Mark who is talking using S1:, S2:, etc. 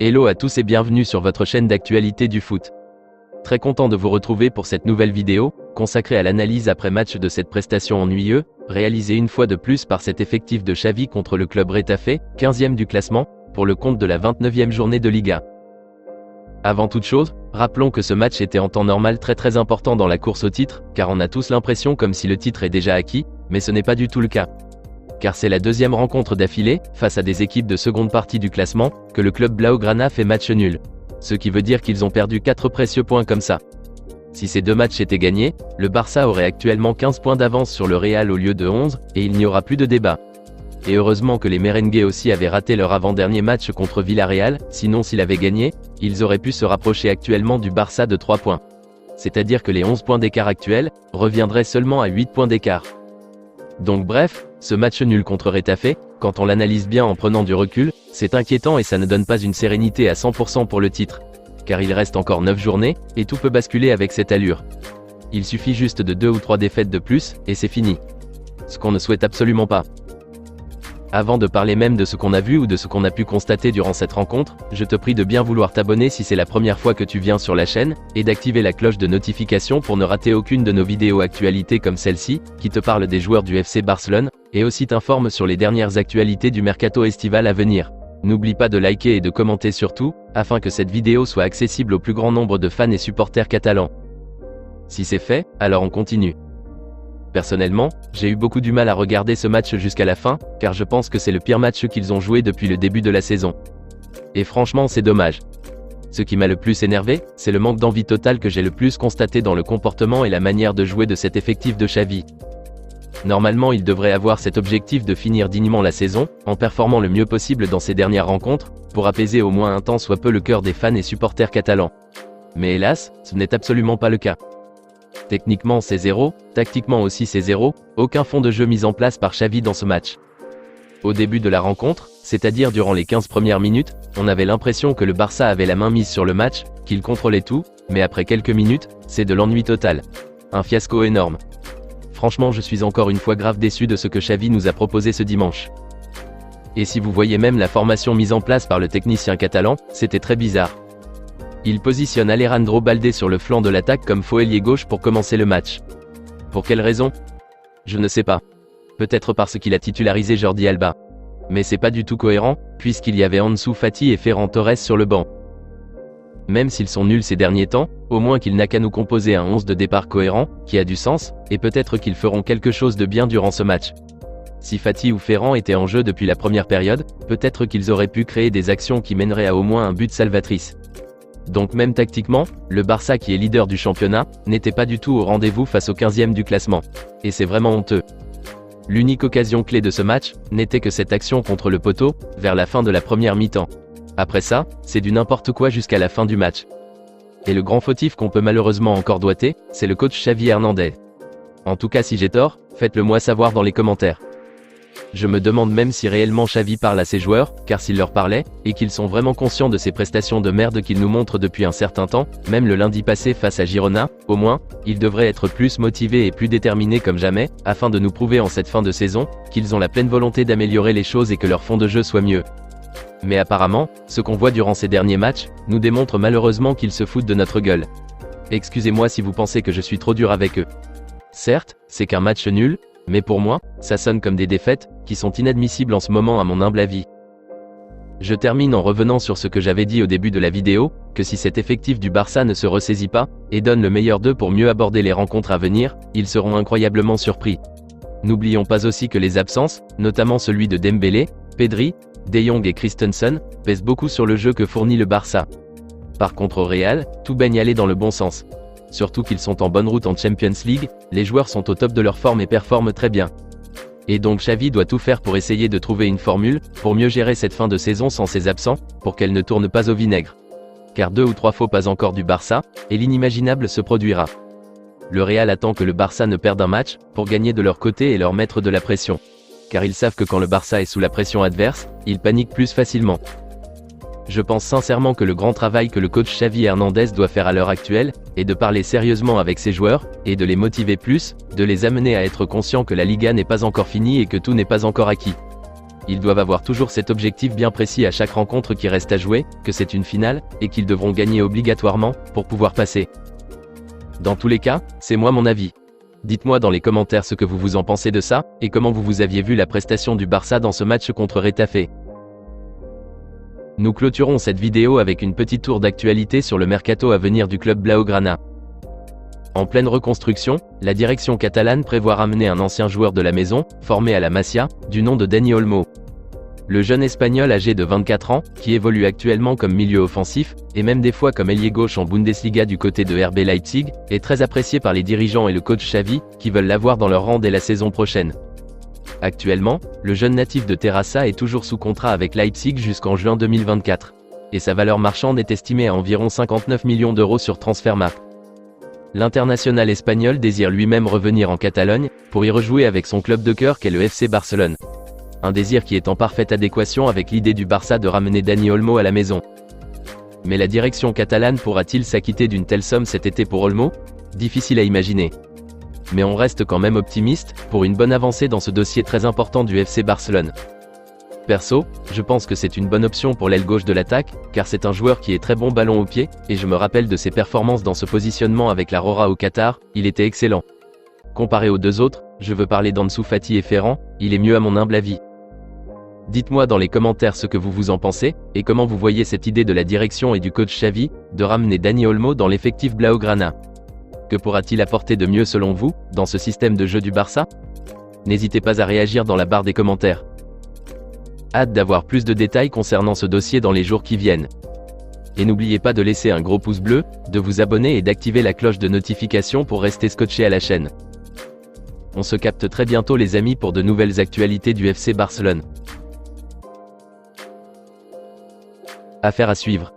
S1: Hello à tous et bienvenue sur votre chaîne d'actualité du foot. Très content de vous retrouver pour cette nouvelle vidéo, consacrée à l'analyse après match de cette prestation ennuyeuse, réalisée une fois de plus par cet effectif de Xavi contre le club Retafe, 15e du classement, pour le compte de la 29e journée de Liga. Avant toute chose, rappelons que ce match était en temps normal très important dans la course au titre, car on a tous l'impression comme si le titre est déjà acquis, mais ce n'est pas du tout le cas. Car c'est la deuxième rencontre d'affilée, face à des équipes de seconde partie du classement, que le club Blaugrana fait match nul. Ce qui veut dire qu'ils ont perdu 4 précieux points comme ça. Si ces deux matchs étaient gagnés, le Barça aurait actuellement 15 points d'avance sur le Real au lieu de 11, et il n'y aura plus de débat. Et heureusement que les Merengues aussi avaient raté leur avant-dernier match contre Villarreal, sinon s'ils avaient gagné, ils auraient pu se rapprocher actuellement du Barça de 3 points. C'est-à-dire que les 11 points d'écart actuels, reviendraient seulement à 8 points d'écart. Donc bref, ce match nul contre Retafe, quand on l'analyse bien en prenant du recul, c'est inquiétant et ça ne donne pas une sérénité à 100% pour le titre. Car il reste encore 9 journées, et tout peut basculer avec cette allure. Il suffit juste de 2 ou 3 défaites de plus, et c'est fini. Ce qu'on ne souhaite absolument pas. Avant de parler même de ce qu'on a vu ou de ce qu'on a pu constater durant cette rencontre, je te prie de bien vouloir t'abonner si c'est la première fois que tu viens sur la chaîne, et d'activer la cloche de notification pour ne rater aucune de nos vidéos actualités comme celle-ci, qui te parle des joueurs du FC Barcelone, et aussi t'informe sur les dernières actualités du mercato estival à venir. N'oublie pas de liker et de commenter surtout, afin que cette vidéo soit accessible au plus grand nombre de fans et supporters catalans. Si c'est fait, alors on continue. Personnellement, j'ai eu beaucoup du mal à regarder ce match jusqu'à la fin, car je pense que c'est le pire match qu'ils ont joué depuis le début de la saison. Et franchement c'est dommage. Ce qui m'a le plus énervé, c'est le manque d'envie totale que j'ai le plus constaté dans le comportement et la manière de jouer de cet effectif de Xavi. Normalement il devrait avoir cet objectif de finir dignement la saison, en performant le mieux possible dans ses dernières rencontres, pour apaiser au moins un tant soit peu le cœur des fans et supporters catalans. Mais hélas, ce n'est absolument pas le cas. Techniquement c'est 0, tactiquement aussi c'est 0, aucun fond de jeu mis en place par Xavi dans ce match. Au début de la rencontre, c'est-à-dire durant les 15 premières minutes, on avait l'impression que le Barça avait la main mise sur le match, qu'il contrôlait tout, mais après quelques minutes, c'est de l'ennui total. Un fiasco énorme. Franchement je suis encore une fois grave déçu de ce que Xavi nous a proposé ce dimanche. Et si vous voyez même la formation mise en place par le technicien catalan, c'était très bizarre. Il positionne Alejandro Balde sur le flanc de l'attaque comme faux ailier gauche pour commencer le match. Pour quelle raison? Je ne sais pas. Peut-être parce qu'il a titularisé Jordi Alba. Mais c'est pas du tout cohérent, puisqu'il y avait Ansu Fati et Ferran Torres sur le banc. Même s'ils sont nuls ces derniers temps, au moins qu'il n'a qu'à nous composer un 11 de départ cohérent, qui a du sens, et peut-être qu'ils feront quelque chose de bien durant ce match. Si Fati ou Ferran étaient en jeu depuis la première période, peut-être qu'ils auraient pu créer des actions qui mèneraient à au moins un but salvatrice. Donc même tactiquement, le Barça qui est leader du championnat, n'était pas du tout au rendez-vous face au 15e du classement. Et c'est vraiment honteux. L'unique occasion clé de ce match, n'était que cette action contre le poteau, vers la fin de la première mi-temps. Après ça, c'est du n'importe quoi jusqu'à la fin du match. Et le grand fautif qu'on peut malheureusement encore doiter, c'est le coach Xavi Hernandez. En tout cas si j'ai tort, faites-le moi savoir dans les commentaires. Je me demande même si réellement Xavi parle à ses joueurs, car s'il leur parlait, et qu'ils sont vraiment conscients de ces prestations de merde qu'il nous montre depuis un certain temps, même le lundi passé face à Girona, au moins, ils devraient être plus motivés et plus déterminés comme jamais, afin de nous prouver en cette fin de saison, qu'ils ont la pleine volonté d'améliorer les choses et que leur fond de jeu soit mieux. Mais apparemment, ce qu'on voit durant ces derniers matchs, nous démontre malheureusement qu'ils se foutent de notre gueule. Excusez-moi si vous pensez que je suis trop dur avec eux. Certes, c'est qu'un match nul, mais pour moi, ça sonne comme des défaites, qui sont inadmissibles en ce moment à mon humble avis. Je termine en revenant sur ce que j'avais dit au début de la vidéo, que si cet effectif du Barça ne se ressaisit pas, et donne le meilleur d'eux pour mieux aborder les rencontres à venir, ils seront incroyablement surpris. N'oublions pas aussi que les absences, notamment celui de Dembélé, Pedri, De Jong et Christensen, pèsent beaucoup sur le jeu que fournit le Barça. Par contre au Real, tout baigne aller dans le bon sens. Surtout qu'ils sont en bonne route en Champions League, les joueurs sont au top de leur forme et performent très bien. Et donc Xavi doit tout faire pour essayer de trouver une formule, pour mieux gérer cette fin de saison sans ses absents, pour qu'elle ne tourne pas au vinaigre. Car 2 ou 3 faux pas encore du Barça, et l'inimaginable se produira. Le Real attend que le Barça ne perde un match, pour gagner de leur côté et leur mettre de la pression. Car ils savent que quand le Barça est sous la pression adverse, ils paniquent plus facilement. Je pense sincèrement que le grand travail que le coach Xavi Hernandez doit faire à l'heure actuelle, est de parler sérieusement avec ses joueurs, et de les motiver plus, de les amener à être conscients que la Liga n'est pas encore finie et que tout n'est pas encore acquis. Ils doivent avoir toujours cet objectif bien précis à chaque rencontre qui reste à jouer, que c'est une finale, et qu'ils devront gagner obligatoirement, pour pouvoir passer. Dans tous les cas, c'est moi mon avis. Dites-moi dans les commentaires ce que vous en pensez de ça, et comment vous aviez vu la prestation du Barça dans ce match contre Retafe. Nous clôturons cette vidéo avec une petite tour d'actualité sur le mercato à venir du club Blaugrana. En pleine reconstruction, la direction catalane prévoit ramener un ancien joueur de la maison, formé à la Masia, du nom de Dani Olmo. Le jeune espagnol âgé de 24 ans, qui évolue actuellement comme milieu offensif, et même des fois comme ailier gauche en Bundesliga du côté de RB Leipzig, est très apprécié par les dirigeants et le coach Xavi, qui veulent l'avoir dans leur rang dès la saison prochaine. Actuellement, le jeune natif de Terrassa est toujours sous contrat avec Leipzig jusqu'en juin 2024. Et sa valeur marchande est estimée à environ 59 millions d'euros sur Transfermarkt. L'international espagnol désire lui-même revenir en Catalogne, pour y rejouer avec son club de cœur qu'est le FC Barcelone. Un désir qui est en parfaite adéquation avec l'idée du Barça de ramener Dani Olmo à la maison. Mais la direction catalane pourra-t-il s'acquitter d'une telle somme cet été pour Olmo? Difficile à imaginer. Mais on reste quand même optimiste, pour une bonne avancée dans ce dossier très important du FC Barcelone. Perso, je pense que c'est une bonne option pour l'aile gauche de l'attaque, car c'est un joueur qui est très bon ballon au pied, et je me rappelle de ses performances dans ce positionnement avec la Rora au Qatar, il était excellent. Comparé aux deux autres, je veux parler d'Ansu Fati et Ferran, il est mieux à mon humble avis. Dites-moi dans les commentaires ce que vous en pensez, et comment vous voyez cette idée de la direction et du coach Xavi, de ramener Dani Olmo dans l'effectif Blaugrana. Que pourra-t-il apporter de mieux selon vous, dans ce système de jeu du Barça? N'hésitez pas à réagir dans la barre des commentaires. Hâte d'avoir plus de détails concernant ce dossier dans les jours qui viennent. Et n'oubliez pas de laisser un gros pouce bleu, de vous abonner et d'activer la cloche de notification pour rester scotché à la chaîne. On se capte très bientôt les amis pour de nouvelles actualités du FC Barcelone. Affaire à suivre.